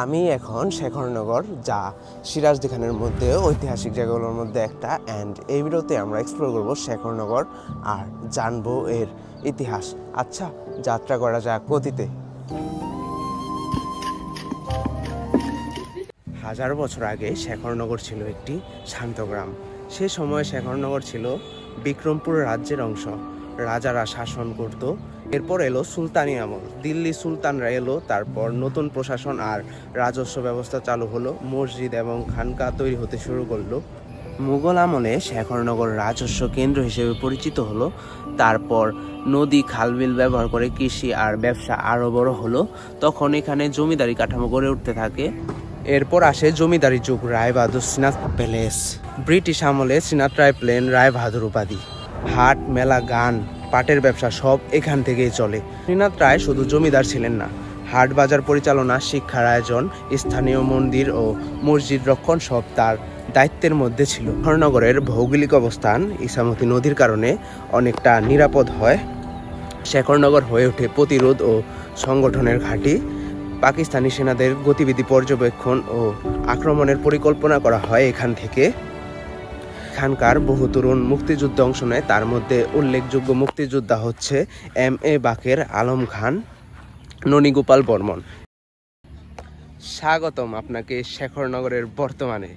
আমি এখন শেখরনগর, যা সিরাজদি খানের মধ্যে ঐতিহাসিক জায়গাগুলোর মধ্যে একটা। অ্যান্ড এই ভিডিওতে আমরা এক্সপ্লোর করবো শেখরনগর আর জানবো এর ইতিহাস। আচ্ছা, যাত্রা করা যাক গতিতে। হাজার বছর আগে শেখরনগর ছিল একটি শান্ত গ্রাম। সে সময় শেখরনগর ছিল বিক্রমপুর রাজ্যের অংশ। রাজারা শাসন করত। এরপর এলো সুলতানি আমল, দিল্লি সুলতানরা এলো, তারপর নতুন প্রশাসন আর রাজস্ব ব্যবস্থা চালু হলো, মসজিদ এবং খানকা তৈরি হতে শুরু করলো। মুঘল আমলে শেখরনগর রাজস্ব কেন্দ্র হিসেবে পরিচিত হলো। তারপর নদী খালবিল ব্যবহার করে কৃষি আর ব্যবসা আরও বড় হলো। তখন এখানে জমিদারি কাঠামো গড়ে উঠতে থাকে। এরপর আসে জমিদারি যুগ, রায় বাহাদুর শ্রীনাথ প্যালেস। ব্রিটিশ আমলে শ্রীনাথ রায় প্লেন, রায় বাহাদুর উপাধি। হাট, মেলা, গান, পাটের ব্যবসা সব এখান থেকেই চলে। শ্রীনাথ রায় শুধু জমিদার ছিলেন না, হাট বাজার পরিচালনা, শিক্ষার আয়োজন, স্থানীয় মন্দির ও মসজিদ রক্ষণ সব তার দায়িত্বের মধ্যে ছিল। শেখরনগরের ভৌগোলিক অবস্থান ইছামতি নদীর কারণে অনেকটা নিরাপদ হয়। শেখরনগর হয়ে ওঠে প্রতিরোধ ও সংগঠনের ঘাঁটি। পাকিস্তানি সেনাদের গতিবিধি পর্যবেক্ষণ ও আক্রমণের পরিকল্পনা করা হয় এখান থেকে। এখানকার বহু তরুণ মুক্তিযুদ্ধে অংশ নেয়। তার মধ্যে উল্লেখযোগ্য মুক্তিযোদ্ধা হচ্ছে এম.এ. বাকের আলম খান, ননীগোপাল বর্মন। স্বাগতম আপনাকে শেখরনগরের বর্তমানে।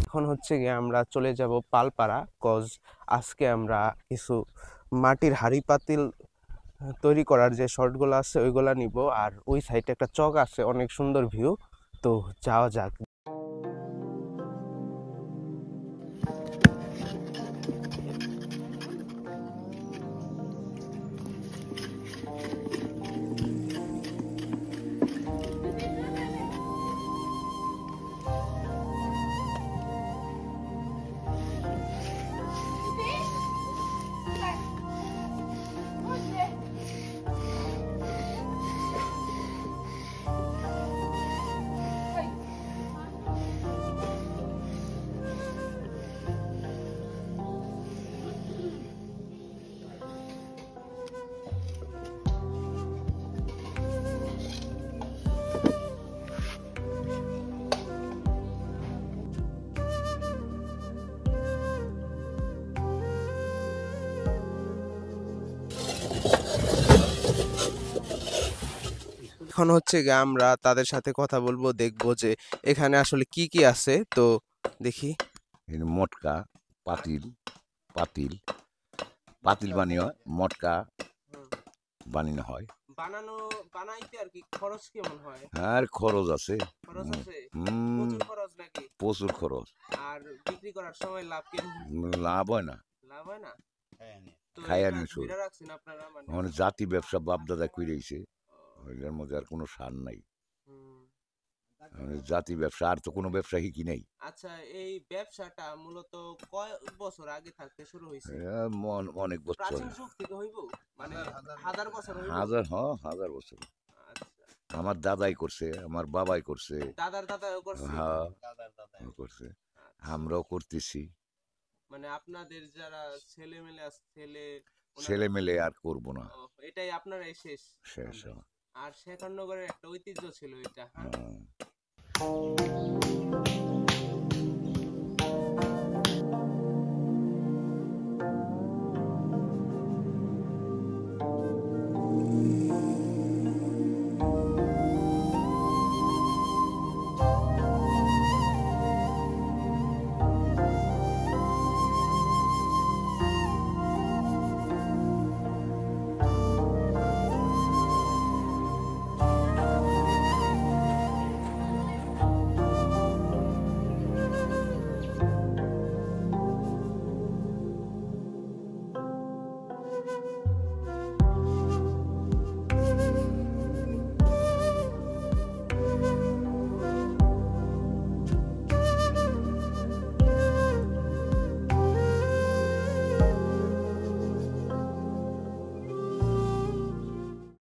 এখন হচ্ছে গিয়ে আমরা চলে যাব পালপাড়া, কজ আজকে আমরা কিছু মাটির হাঁড়ি পাতিল তৈরি করার যে শর্টগুলো আছে ওইগুলা নিব। আর ওই সাইডে একটা চক আছে, অনেক সুন্দর ভিউ। তো যাওয়া যাক। এখন হচ্ছে গিয়ে আমরা তাদের সাথে কথা বলবো, দেখবো যে এখানে আসলে কি কি আছে। তো দেখি। মটকা, পাতিল পাতিল পাতিল বানিয়ে মটকা বানানো হয়। বানাইতে আর কি খরচ কেমন হয়? আর খরচ আছে, খরচ আছে, প্রচুর খরচ নাকি? প্রচুর খরচ। আর বিক্রি করার সময় লাভ কেমন? লাভ হয় না, লাভ হয় না। খাইয়া নিছো। রাখছেন আপনারা মানে জাতি ব্যবসা বাপদাদা কইরেছে, ওইটার মধ্যে আর কোনো সার নাই। জাতি ব্যবসা, আর তো কোনো ব্যবসা কি নাই। আচ্ছা, এই ব্যবসাটা মূলত কয় বছর আগে থাকতে শুরু হয়েছে? অনেক বছর, প্রাচীন যুগ থেকে হইব, মানে হাজার বছর হইব? হাজার বছর। আচ্ছা, আমার দাদাই করছে, আমার বাবাই করছে, দাদার দাদাও করছে। হ্যাঁ করছে, আমরাও করতেছি। মানে আপনাদের যারা ছেলে মেলে আর করবো না, এটাই আপনারাই শেষ। শেষ। আর শেখরনগরের একটা ঐতিহ্য ছিল এটা।